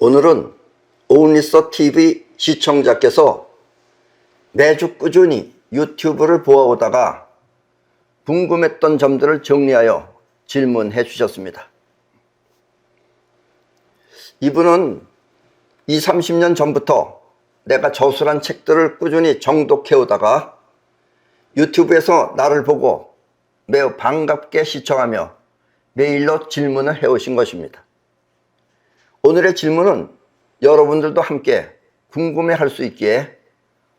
오늘은 오은리서TV 시청자께서 매주 꾸준히 유튜브를 보아오다가 궁금했던 점들을 정리하여 질문해 주셨습니다. 이분은 20, 30년 전부터 내가 저술한 책들을 꾸준히 정독해 오다가 유튜브에서 나를 보고 매우 반갑게 시청하며 메일로 질문을 해오신 것입니다. 오늘의 질문은 여러분들도 함께 궁금해할 수 있기에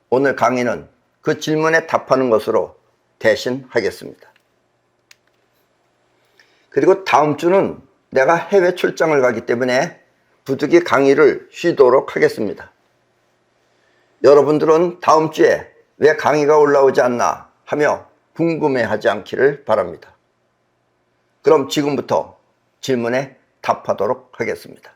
오늘 강의는 그 질문에 답하는 것으로 대신 하겠습니다. 그리고 다음 주는 내가 해외 출장을 가기 때문에 부득이 강의를 쉬도록 하겠습니다. 여러분들은 다음 주에 왜 강의가 올라오지 않나 하며 궁금해하지 않기를 바랍니다. 그럼 지금부터 질문에 답하도록 하겠습니다.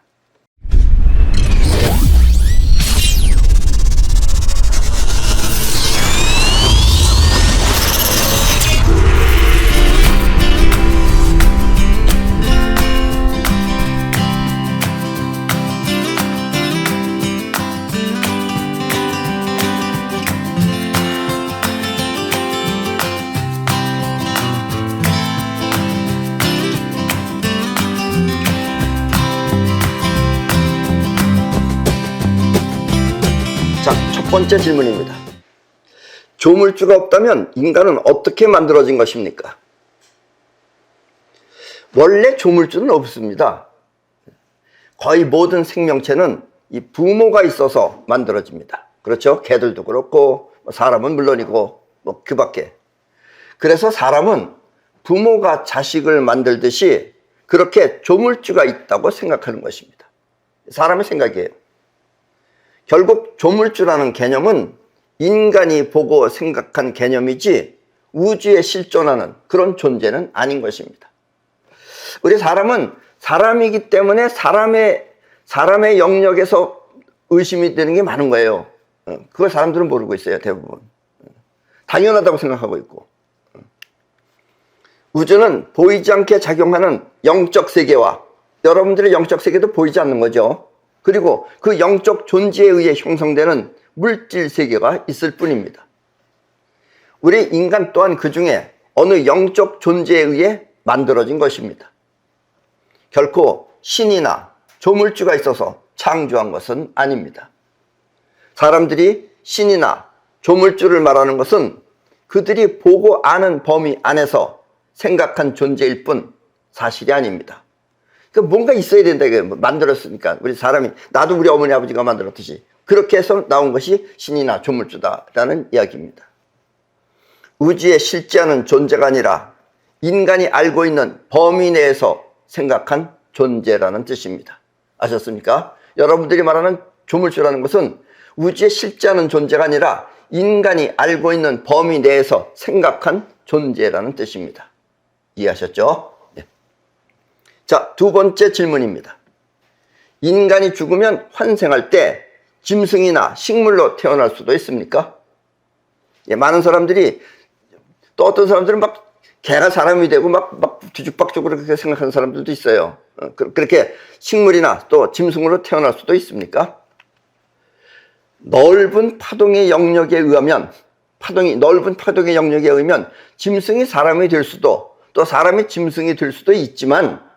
자, 첫 번째 질문입니다. 조물주가 없다면 인간은 어떻게 만들어진 것입니까? 원래 조물주는 없습니다. 거의 모든 생명체는 이 부모가 있어서 만들어집니다. 그렇죠? 개들도 그렇고 사람은 물론이고 그 밖에. 그래서 사람은 부모가 자식을 만들듯이 그렇게 조물주가 있다고 생각하는 것입니다. 사람의 생각이에요. 결국 조물주라는 개념은 인간이 보고 생각한 개념이지 우주에 실존하는 그런 존재는 아닌 것입니다. 우리 사람은 사람이기 때문에 사람의 영역에서 의심이 되는 게 많은 거예요. 그걸 사람들은 모르고 있어요, 대부분. 당연하다고 생각하고 있고. 우주는 보이지 않게 작용하는 영적 세계와 여러분들의 영적 세계도 보이지 않는 거죠. 그리고 그 영적 존재에 의해 형성되는 물질 세계가 있을 뿐입니다. 우리 인간 또한 그 중에 어느 영적 존재에 의해 만들어진 것입니다. 결코 신이나 조물주가 있어서 창조한 것은 아닙니다. 사람들이 신이나 조물주를 말하는 것은 그들이 보고 아는 범위 안에서 생각한 존재일 뿐 사실이 아닙니다. 뭔가 있어야 된다. 만들었으니까. 우리 사람이, 나도 우리 어머니 아버지가 만들었듯이. 그렇게 해서 나온 것이 신이나 조물주다라는 이야기입니다. 우주에 실제하는 존재가 아니라 인간이 알고 있는 범위 내에서 생각한 존재라는 뜻입니다. 아셨습니까? 여러분들이 말하는 조물주라는 것은 우주에 실제하는 존재가 아니라 인간이 알고 있는 범위 내에서 생각한 존재라는 뜻입니다. 이해하셨죠? 자, 두 번째 질문입니다. 인간이 죽으면 환생할 때 짐승이나 식물로 태어날 수도 있습니까? 많은 사람들이, 또 어떤 사람들은 막 개가 사람이 되고 막 뒤죽박죽으로 그렇게 생각하는 사람들도 있어요. 그렇게 식물이나 또 짐승으로 태어날 수도 있습니까? 넓은 파동의 영역에 의하면, 넓은 파동의 영역에 의하면 짐승이 사람이 될 수도, 또 사람이 짐승이 될 수도 있지만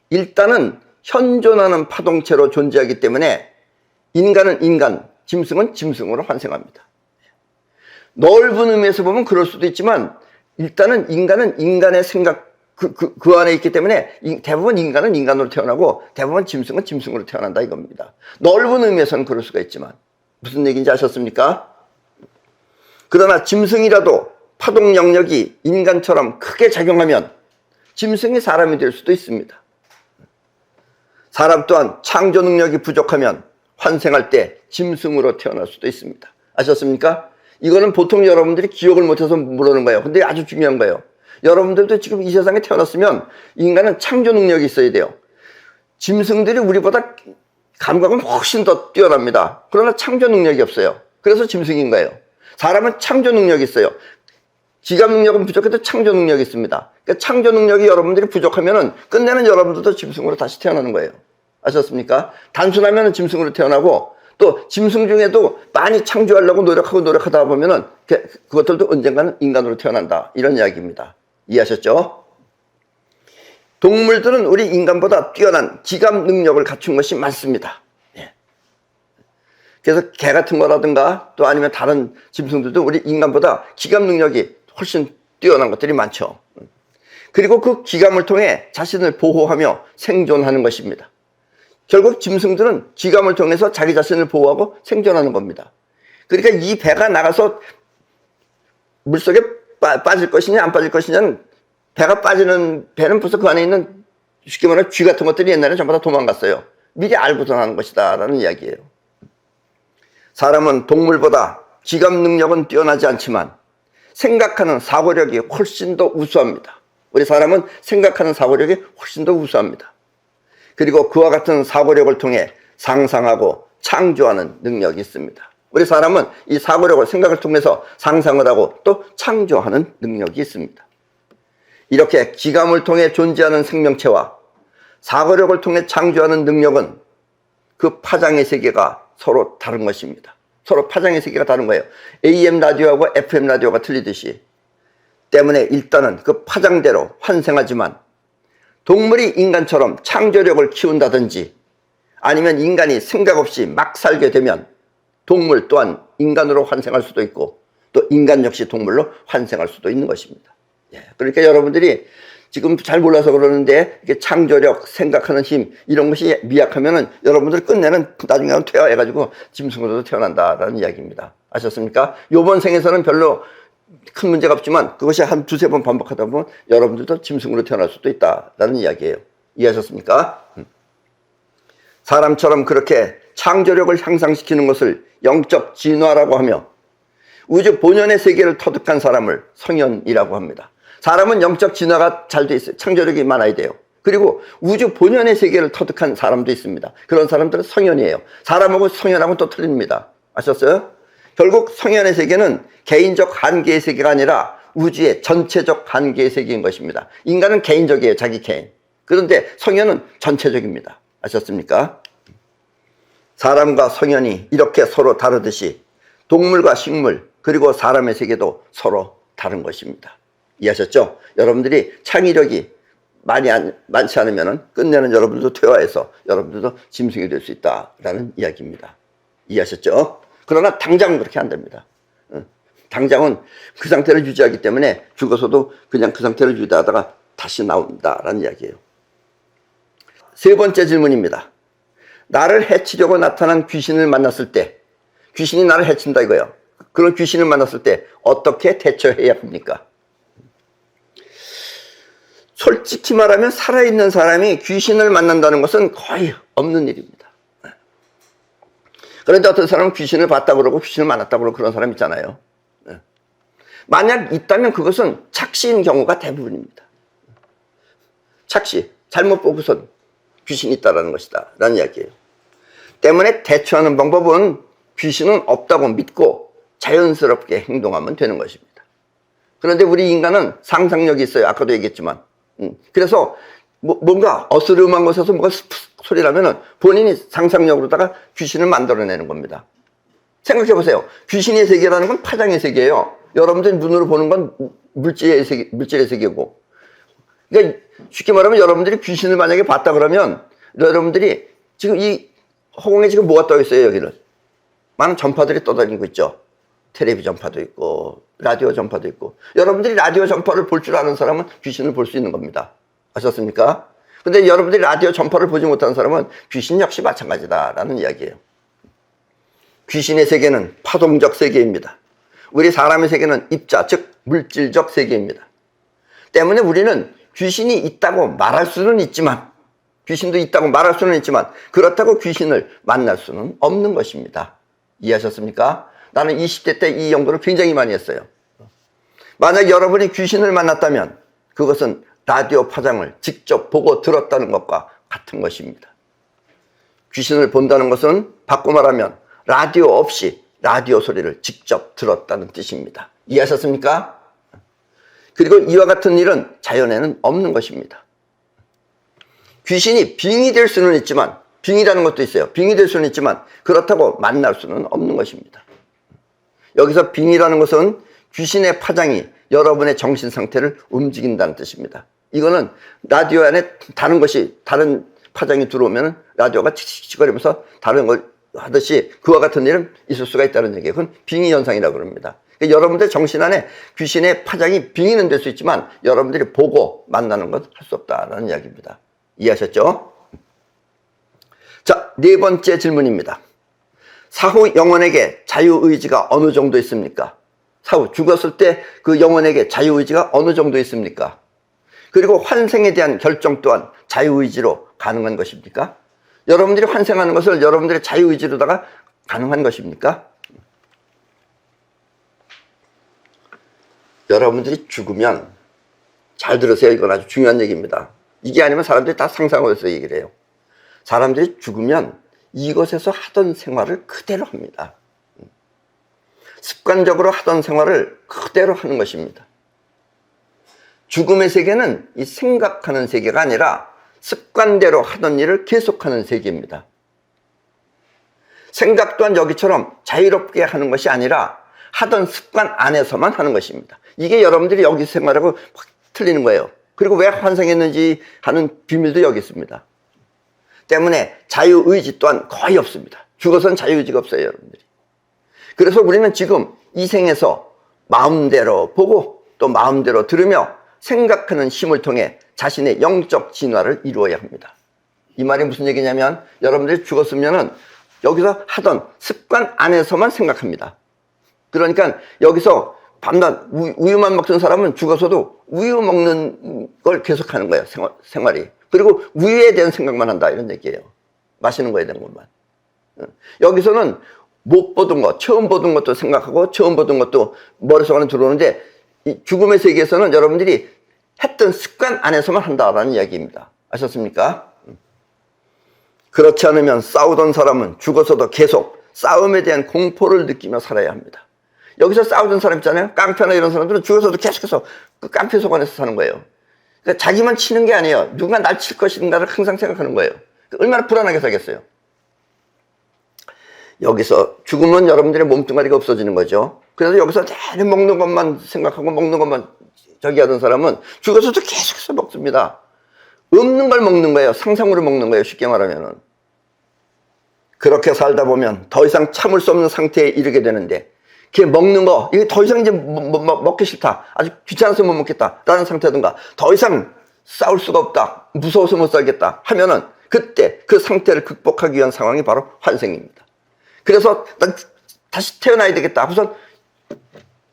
일단은 현존하는 파동체로 존재하기 때문에 인간은 인간, 짐승은 짐승으로 환생합니다. 넓은 의미에서 보면 그럴 수도 있지만 일단은 인간은 인간의 생각 그 안에 있기 때문에 대부분 인간은 인간으로 태어나고 대부분 짐승은 짐승으로 태어난다 이겁니다. 넓은 의미에서는 그럴 수가 있지만 무슨 얘기인지 아셨습니까? 그러나 짐승이라도 파동 영역이 인간처럼 크게 작용하면 짐승이 사람이 될 수도 있습니다. 사람 또한 창조 능력이 부족하면 환생할 때 짐승으로 태어날 수도 있습니다. 아셨습니까? 이거는 보통 여러분들이 기억을 못해서 물어는 거예요. 근데 아주 중요한 거예요. 여러분들도 지금 이 세상에 태어났으면 인간은 창조 능력이 있어야 돼요. 짐승들이 우리보다 감각은 훨씬 더 뛰어납니다. 그러나 창조 능력이 없어요. 그래서 짐승인 거예요. 사람은 창조 능력이 있어요. 지감 능력은 부족해도 창조 능력이 있습니다. 그러니까 창조 능력이 여러분들이 부족하면은 끝내는 여러분들도 짐승으로 다시 태어나는 거예요. 아셨습니까? 단순하면 짐승으로 태어나고 또 짐승 중에도 많이 창조하려고 노력하다 보면은 그것들도 언젠가는 인간으로 태어난다. 이런 이야기입니다. 이해하셨죠? 동물들은 우리 인간보다 뛰어난 기감 능력을 갖춘 것이 많습니다. 예. 그래서 개 같은 거라든가 또 아니면 다른 짐승들도 우리 인간보다 기감 능력이 훨씬 뛰어난 것들이 많죠. 그리고 그 기감을 통해 자신을 보호하며 생존하는 것입니다. 결국 짐승들은 기감을 통해서 자기 자신을 보호하고 생존하는 겁니다. 그러니까 이 배가 나가서 물속에 빠질 것이냐 안 빠질 것이냐는 배가 빠지는 배는 벌써 그 안에 있는 쉽게 말하면 쥐 같은 것들이 옛날에 전부 다 도망갔어요. 미리 알고서 하는 것이다 라는 이야기예요. 사람은 동물보다 기감 능력은 뛰어나지 않지만 생각하는 사고력이 훨씬 더 우수합니다. 우리 사람은 생각하는 사고력이 훨씬 더 우수합니다. 그리고 그와 같은 사고력을 통해 상상하고 창조하는 능력이 있습니다. 우리 사람은 이 사고력을 생각을 통해서 상상을 하고 또 창조하는 능력이 있습니다. 이렇게 기감을 통해 존재하는 생명체와 사고력을 통해 창조하는 능력은 그 파장의 세계가 서로 다른 것입니다. 서로 파장의 세계가 다른 거예요. AM 라디오하고 FM 라디오가 틀리듯이. 때문에 일단은 그 파장대로 환생하지만 동물이 인간처럼 창조력을 키운다든지 아니면 인간이 생각 없이 막 살게 되면 동물 또한 인간으로 환생할 수도 있고 또 인간 역시 동물로 환생할 수도 있는 것입니다. 예, 그러니까 여러분들이 지금 잘 몰라서 그러는데 이게 창조력, 생각하는 힘 이런 것이 미약하면은 여러분들 끝내는 나중에 퇴화해가지고 짐승으로도 태어난다라는 이야기입니다. 아셨습니까? 요번 생에서는 별로 큰 문제가 없지만 그것이 한 두세 번 반복하다 보면 여러분들도 짐승으로 태어날 수도 있다라는 이야기예요. 이해하셨습니까? 사람처럼 그렇게 창조력을 향상시키는 것을 영적 진화라고 하며 우주 본연의 세계를 터득한 사람을 성현이라고 합니다. 사람은 영적 진화가 잘 돼 있어요. 창조력이 많아야 돼요. 그리고 우주 본연의 세계를 터득한 사람도 있습니다. 그런 사람들은 성현이에요. 사람하고 성현하고는 또 틀립니다. 아셨어요? 결국 성현의 세계는 개인적 한계의 세계가 아니라 우주의 전체적 한계의 세계인 것입니다. 인간은 개인적이에요. 자기 개인. 그런데 성현은 전체적입니다. 아셨습니까? 사람과 성현이 이렇게 서로 다르듯이 동물과 식물 그리고 사람의 세계도 서로 다른 것입니다. 이해하셨죠? 여러분들이 창의력이 많지 않으면 끝내는 여러분들도 퇴화해서 여러분들도 짐승이 될 수 있다라는 이야기입니다. 이해하셨죠? 그러나 당장은 그렇게 안 됩니다. 당장은 그 상태를 유지하기 때문에 죽어서도 그냥 그 상태를 유지하다가 다시 나온다라는 이야기예요. 세 번째 질문입니다. 나를 해치려고 나타난 귀신을 만났을 때, 귀신이 나를 해친다 이거예요. 그런 귀신을 만났을 때 어떻게 대처해야 합니까? 솔직히 말하면 살아있는 사람이 귀신을 만난다는 것은 거의 없는 일입니다. 그런데 어떤 사람은 귀신을 봤다 그러고 귀신을 만났다 그러고 그런 사람 있잖아요. 만약 있다면 그것은 착시인 경우가 대부분입니다. 착시, 잘못 보고선 귀신이 있다는 것이다 라는 이야기예요. 때문에 대처하는 방법은 귀신은 없다고 믿고 자연스럽게 행동하면 되는 것입니다. 그런데 우리 인간은 상상력이 있어요. 아까도 얘기했지만. 그래서 뭔가 어스름한 곳에서 뭔가 소리 나면은 본인이 상상력으로다가 귀신을 만들어내는 겁니다. 생각해 보세요. 귀신의 세계라는 건 파장의 세계예요. 여러분들이 눈으로 보는 건 물질의 세계고. 그러니까 쉽게 말하면 여러분들이 귀신을 만약에 봤다 그러면 여러분들이 지금 이 허공에 지금 뭐가 떠 있어요, 여기는? 많은 전파들이 떠다니고 있죠. 텔레비 전파도 있고 라디오 전파도 있고. 여러분들이 라디오 전파를 볼 줄 아는 사람은 귀신을 볼 수 있는 겁니다. 아셨습니까? 근데 여러분들이 라디오 전파를 보지 못하는 사람은 귀신 역시 마찬가지다라는 이야기예요. 귀신의 세계는 파동적 세계입니다. 우리 사람의 세계는 입자, 즉 물질적 세계입니다. 때문에 우리는 귀신이 있다고 말할 수는 있지만, 귀신도 있다고 말할 수는 있지만 그렇다고 귀신을 만날 수는 없는 것입니다. 이해하셨습니까? 나는 20대 때 이 연구를 굉장히 많이 했어요. 만약 여러분이 귀신을 만났다면 그것은 라디오 파장을 직접 보고 들었다는 것과 같은 것입니다. 귀신을 본다는 것은 바꿔 말하면 라디오 없이 라디오 소리를 직접 들었다는 뜻입니다. 이해하셨습니까? 그리고 이와 같은 일은 자연에는 없는 것입니다. 귀신이 빙의 될 수는 있지만 빙의라는 것도 있어요. 빙의될 수는 있지만 그렇다고 만날 수는 없는 것입니다. 여기서 빙의라는 것은 귀신의 파장이 여러분의 정신 상태를 움직인다는 뜻입니다. 이거는 라디오 안에 다른 파장이 들어오면 라디오가 칙칙거리면서 다른 걸 하듯이 그와 같은 일은 있을 수가 있다는 얘기예요. 그건 빙의 현상이라고 합니다. 그러니까 여러분들 정신 안에 귀신의 파장이 빙의는 될 수 있지만 여러분들이 보고 만나는 건 할 수 없다는 이야기입니다. 이해하셨죠? 자, 네 번째 질문입니다. 사후 영혼에게 자유의지가 어느 정도 있습니까? 사후 죽었을 때 그 영혼에게 자유의지가 어느 정도 있습니까? 그리고 환생에 대한 결정 또한 자유의지로 가능한 것입니까? 여러분들이 환생하는 것을 여러분들의 자유의지로다가 가능한 것입니까? 여러분들이 죽으면, 잘 들으세요. 이건 아주 중요한 얘기입니다. 이게 아니면 사람들이 다 상상을 해서 얘기를 해요. 사람들이 죽으면 이곳에서 하던 생활을 그대로 합니다. 습관적으로 하던 생활을 그대로 하는 것입니다. 죽음의 세계는 이 생각하는 세계가 아니라 습관대로 하던 일을 계속하는 세계입니다. 생각 또한 여기처럼 자유롭게 하는 것이 아니라 하던 습관 안에서만 하는 것입니다. 이게 여러분들이 여기 생활하고 확 틀리는 거예요. 그리고 왜 환생했는지 하는 비밀도 여기 있습니다. 때문에 자유의지 또한 거의 없습니다. 죽어서는 자유의지가 없어요, 여러분들이. 그래서 우리는 지금 이 생에서 마음대로 보고 또 마음대로 들으며 생각하는 힘을 통해 자신의 영적 진화를 이루어야 합니다. 이 말이 무슨 얘기냐면 여러분들이 죽었으면은 여기서 하던 습관 안에서만 생각합니다. 그러니까 여기서 밤낮 우유만 먹던 사람은 죽어서도 우유 먹는 걸 계속하는 거예요, 생활이. 그리고 우유에 대한 생각만 한다, 이런 얘기예요. 마시는 거에 대한 것만. 여기서는 못 보던 것, 처음 보던 것도 생각하고 처음 보던 것도 머릿속 안에 들어오는데 이 죽음의 세계에서는 여러분들이 했던 습관 안에서만 한다라는 이야기입니다. 아셨습니까? 그렇지 않으면 싸우던 사람은 죽어서도 계속 싸움에 대한 공포를 느끼며 살아야 합니다. 여기서 싸우던 사람 있잖아요. 깡패나 이런 사람들은 죽어서도 계속해서 그 깡패 속 안에서 사는 거예요. 그러니까 자기만 치는 게 아니에요. 누가 날 칠 것인가를 항상 생각하는 거예요. 얼마나 불안하게 살겠어요. 여기서 죽으면 여러분들의 몸뚱아리가 없어지는 거죠. 그래서 여기서 내내 먹는 것만 생각하고 먹는 것만 저기 하던 사람은 죽어서도 계속해서 먹습니다. 없는 걸 먹는 거예요. 상상으로 먹는 거예요. 쉽게 말하면은. 그렇게 살다 보면 더 이상 참을 수 없는 상태에 이르게 되는데 걔 먹는 거, 이게 더 이상 이제 먹기 싫다. 아주 귀찮아서 못 먹겠다. 라는 상태든가 더 이상 싸울 수가 없다. 무서워서 못 살겠다. 하면은 그때 그 상태를 극복하기 위한 상황이 바로 환생입니다. 그래서 난 다시 태어나야 되겠다. 우선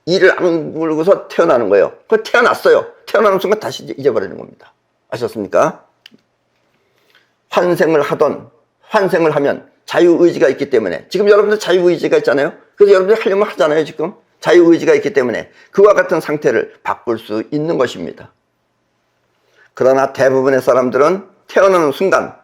이를 악물고서 태어나는 거예요. 그 태어났어요. 태어나는 순간 다시 잊어버리는 겁니다. 아셨습니까? 환생을 하면 자유의지가 있기 때문에 지금 여러분들 자유의지가 있잖아요. 그래서 여러분들이 하려면 하잖아요. 지금 자유의지가 있기 때문에 그와 같은 상태를 바꿀 수 있는 것입니다. 그러나 대부분의 사람들은 태어나는 순간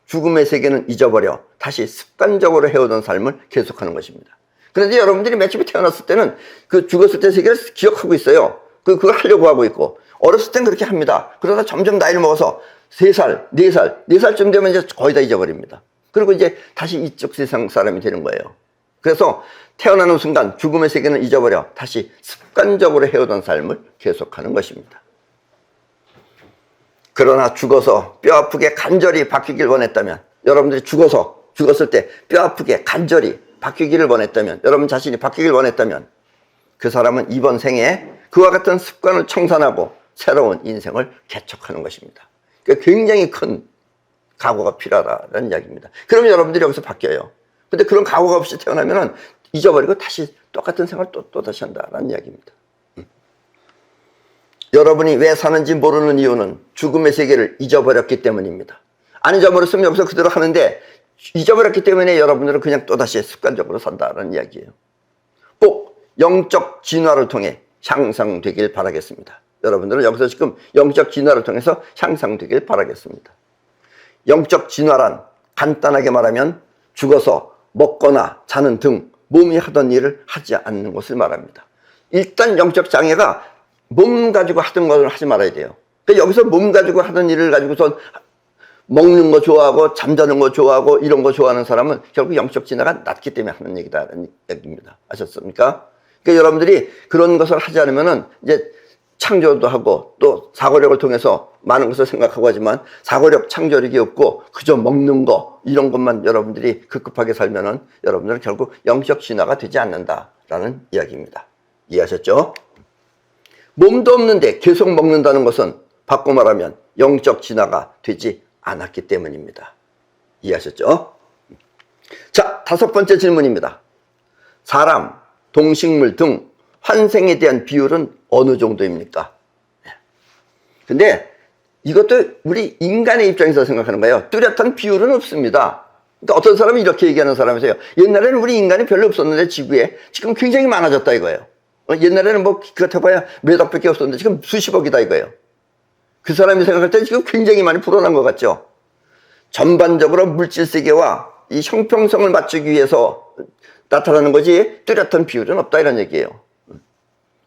죽음의 세계는 잊어버려 다시 습관적으로 해오던 삶을 계속하는 것입니다. 그런데 여러분들이 맨 처음에 태어났을 때는 그 죽었을 때 세계를 기억하고 있어요. 그걸 하려고 하고 있고 어렸을 땐 그렇게 합니다. 그러다 점점 나이를 먹어서 3살, 4살, 4살쯤 되면 이제 거의 다 잊어버립니다. 그리고 이제 다시 이쪽 세상 사람이 되는 거예요. 그래서 태어나는 순간 죽음의 세계는 잊어버려 다시 습관적으로 해오던 삶을 계속하는 것입니다. 그러나 죽어서 뼈 아프게 간절히 바뀌길 원했다면, 여러분들이 죽었을 때 뼈 아프게 간절히 바뀌기를 원했다면, 여러분 자신이 바뀌길 원했다면 그 사람은 이번 생에 그와 같은 습관을 청산하고 새로운 인생을 개척하는 것입니다. 그러니까 굉장히 큰 각오가 필요하다는 이야기입니다. 그러면 여러분들이 여기서 바뀌어요. 근데 그런 각오가 없이 태어나면은 잊어버리고 다시 똑같은 생활을 또 다시 한다는 이야기입니다. 여러분이 왜 사는지 모르는 이유는 죽음의 세계를 잊어버렸기 때문입니다. 안 잊어버렸으면 여기서 그대로 하는데 잊어버렸기 때문에 여러분들은 그냥 또다시 습관적으로 산다는 이야기예요. 꼭 영적 진화를 통해 향상되길 바라겠습니다. 여러분들은 여기서 지금 영적 진화를 통해서 향상되길 바라겠습니다. 영적 진화란 간단하게 말하면 죽어서 먹거나 자는 등 몸이 하던 일을 하지 않는 것을 말합니다. 일단 영적 장애가 몸 가지고 하던 것을 하지 말아야 돼요. 그러니까 여기서 몸 가지고 하던 일을 가지고서 먹는 거 좋아하고 잠자는 거 좋아하고 이런 거 좋아하는 사람은 결국 영적 진화가 낮기 때문에 하는 얘기다라는 얘기입니다. 아셨습니까? 그러니까 여러분들이 그런 것을 하지 않으면은 이제 창조도 하고 또 사고력을 통해서 많은 것을 생각하고 하지만 사고력 창조력이 없고 그저 먹는 거 이런 것만 여러분들이 급급하게 살면은 여러분들은 결국 영적 진화가 되지 않는다라는 이야기입니다. 이해하셨죠? 몸도 없는데 계속 먹는다는 것은 바꿔 말하면 영적 진화가 되지 않았기 때문입니다. 이해하셨죠? 자, 5번째 질문입니다. 사람, 동식물 등 환생에 대한 비율은 어느 정도입니까? 근데 이것도 우리 인간의 입장에서 생각하는 거예요. 뚜렷한 비율은 없습니다. 그러니까 어떤 사람이 이렇게 얘기하는 사람이 있어요. 옛날에는 우리 인간이 별로 없었는데 지구에 지금 굉장히 많아졌다 이거예요. 옛날에는 뭐 그것 해봐야 몇 억밖에 없었는데 지금 수십억이다 이거예요. 그 사람이 생각할 때 지금 굉장히 많이 불어난 것 같죠. 전반적으로 물질 세계와 이 형평성을 맞추기 위해서 나타나는 거지 뚜렷한 비율은 없다 이런 얘기예요.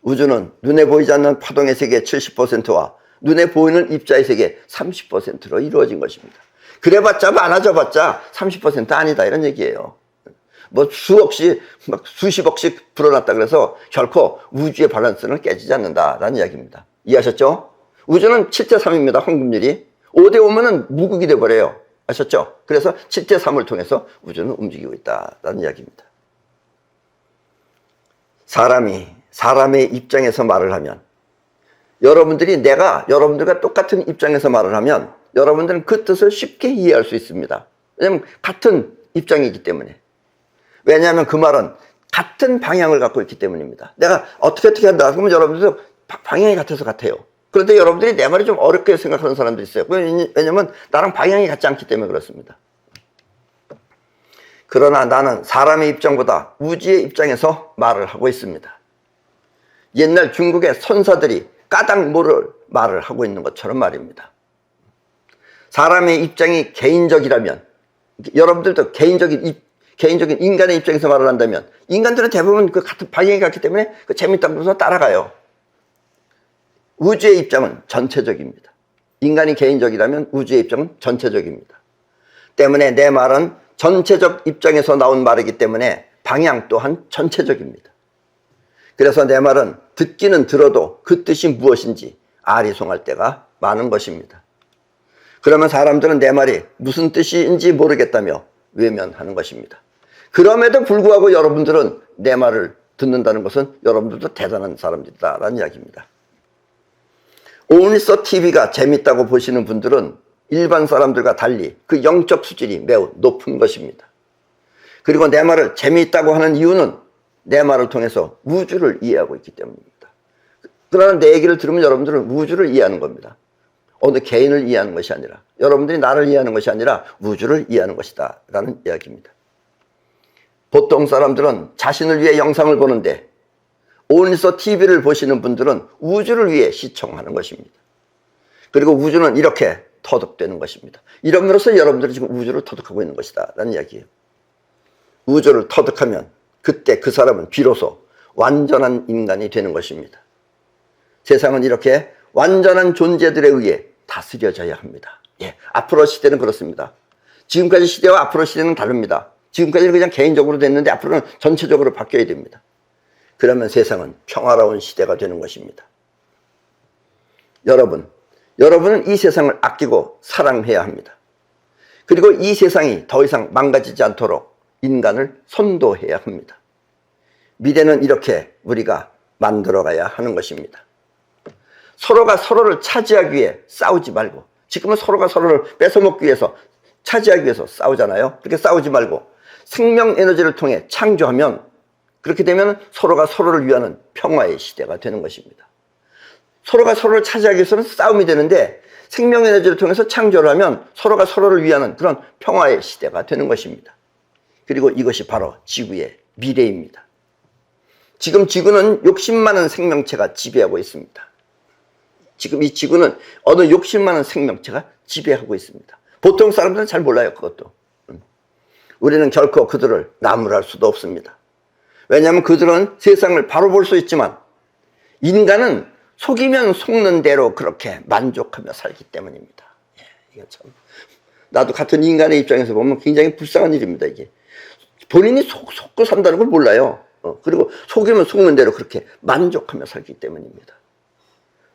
우주는 눈에 보이지 않는 파동의 세계 70%와 눈에 보이는 입자의 세계 30%로 이루어진 것입니다. 그래봤자 많아져봤자 30% 아니다 이런 얘기예요. 뭐 수억씩 막 수십억씩 불어났다 그래서 결코 우주의 밸런스는 깨지지 않는다라는 이야기입니다. 이해하셨죠? 우주는 7대3입니다. 황금률이 5대5면은 무극이 돼버려요. 아셨죠? 그래서 7대3을 통해서 우주는 움직이고 있다라는 이야기입니다. 사람의 입장에서 말을 하면 여러분들이 내가 여러분들과 똑같은 입장에서 말을 하면 여러분들은 그 뜻을 쉽게 이해할 수 있습니다. 왜냐하면 같은 입장이기 때문에. 왜냐하면 그 말은 같은 방향을 갖고 있기 때문입니다. 내가 어떻게 한다 그러면 여러분들도 방향이 같아서 같아요. 그런데 여러분들이 내 말이 좀 어렵게 생각하는 사람들이 있어요. 왜냐하면 나랑 방향이 같지 않기 때문에 그렇습니다. 그러나 나는 사람의 입장보다 우주의 입장에서 말을 하고 있습니다. 옛날 중국의 선사들이 까닭모를 말을 하고 있는 것처럼 말입니다. 사람의 입장이 개인적이라면 여러분들도 개인적인 인간의 입장에서 말을 한다면 인간들은 대부분 그 같은 방향이 같기 때문에 그 재밌다고 해서 따라가요. 우주의 입장은 전체적입니다. 인간이 개인적이라면 우주의 입장은 전체적입니다. 때문에 내 말은 전체적 입장에서 나온 말이기 때문에 방향 또한 전체적입니다. 그래서 내 말은 듣기는 들어도 그 뜻이 무엇인지 아리송할 때가 많은 것입니다. 그러면 사람들은 내 말이 무슨 뜻인지 모르겠다며 외면하는 것입니다. 그럼에도 불구하고 여러분들은 내 말을 듣는다는 것은 여러분들도 대단한 사람들이다라는 이야기입니다. 온리서 TV가 재밌다고 보시는 분들은 일반 사람들과 달리 그 영적 수준이 매우 높은 것입니다. 그리고 내 말을 재미있다고 하는 이유는 내 말을 통해서 우주를 이해하고 있기 때문입니다. 그러나 내 얘기를 들으면 여러분들은 우주를 이해하는 겁니다. 어느 개인을 이해하는 것이 아니라 여러분들이 나를 이해하는 것이 아니라 우주를 이해하는 것이다 라는 이야기입니다. 보통 사람들은 자신을 위해 영상을 보는데 온리서 TV를 보시는 분들은 우주를 위해 시청하는 것입니다. 그리고 우주는 이렇게 터득되는 것입니다. 이러므로써 여러분들이 지금 우주를 터득하고 있는 것이다 라는 이야기예요. 우주를 터득하면 그때 그 사람은 비로소 완전한 인간이 되는 것입니다. 세상은 이렇게 완전한 존재들에 의해 다스려져야 합니다. 예, 앞으로 시대는 그렇습니다. 지금까지 시대와 앞으로 시대는 다릅니다. 지금까지는 그냥 개인적으로 됐는데 앞으로는 전체적으로 바뀌어야 됩니다. 그러면 세상은 평화로운 시대가 되는 것입니다. 여러분은 이 세상을 아끼고 사랑해야 합니다. 그리고 이 세상이 더 이상 망가지지 않도록 인간을 선도해야 합니다. 미래는 이렇게 우리가 만들어가야 하는 것입니다. 서로가 서로를 차지하기 위해 싸우지 말고, 지금은 서로가 서로를 뺏어먹기 위해서 차지하기 위해서 싸우잖아요. 그렇게 싸우지 말고 생명 에너지를 통해 창조하면, 그렇게 되면 서로가 서로를 위하는 평화의 시대가 되는 것입니다. 서로가 서로를 차지하기 위해서는 싸움이 되는데 생명 에너지를 통해서 창조를 하면 서로가 서로를 위하는 그런 평화의 시대가 되는 것입니다. 그리고 이것이 바로 지구의 미래입니다. 지금 지구는 욕심 많은 생명체가 지배하고 있습니다. 지금 이 지구는 어느 욕심 많은 생명체가 지배하고 있습니다. 보통 사람들은 잘 몰라요, 그것도. 우리는 결코 그들을 나무랄 수도 없습니다. 왜냐하면 그들은 세상을 바로 볼 수 있지만 인간은 속이면 속는 대로 그렇게 만족하며 살기 때문입니다. 예, 이거 참 나도 같은 인간의 입장에서 보면 굉장히 불쌍한 일입니다, 이게. 본인이 속고 산다는 걸 몰라요. 그리고 속이면 속는 대로 그렇게 만족하며 살기 때문입니다.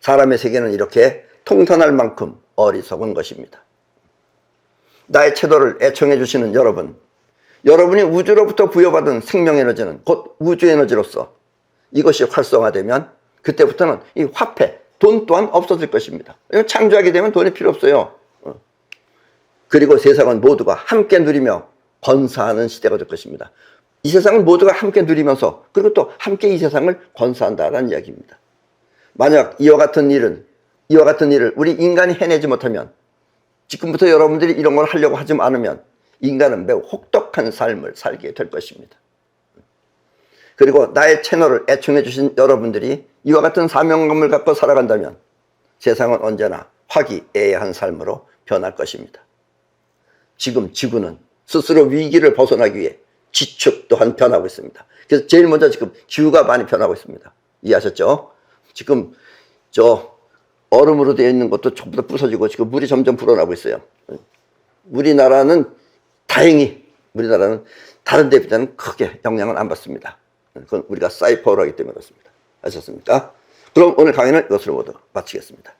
사람의 세계는 이렇게 통탄할 만큼 어리석은 것입니다. 나의 채도를 애청해 주시는 여러분, 여러분이 우주로부터 부여받은 생명에너지는 곧 우주에너지로서 이것이 활성화되면 그때부터는 이 화폐, 돈 또한 없어질 것입니다. 창조하게 되면 돈이 필요 없어요. 그리고 세상은 모두가 함께 누리며 건사하는 시대가 될 것입니다. 이 세상을 모두가 함께 누리면서 그리고 또 함께 이 세상을 건사한다는 이야기입니다. 만약 이와 같은 일을 우리 인간이 해내지 못하면, 지금부터 여러분들이 이런 걸 하려고 하지 않으면 인간은 매우 혹독한 삶을 살게 될 것입니다. 그리고 나의 채널을 애청해 주신 여러분들이 이와 같은 사명감을 갖고 살아간다면 세상은 언제나 화기애애한 삶으로 변할 것입니다. 지금 지구는 스스로 위기를 벗어나기 위해 지축 또한 변하고 있습니다. 그래서 제일 먼저 지금 기후가 많이 변하고 있습니다. 이해하셨죠? 지금 저 얼음으로 되어 있는 것도 전부 다 부서지고 지금 물이 점점 불어나고 있어요. 우리나라는 다행히 다른 데 비해서는 크게 영향을 안 받습니다. 그건 우리가 사이퍼를 하기 때문에 그렇습니다. 아셨습니까? 그럼 오늘 강의는 이것으로 모두 마치겠습니다.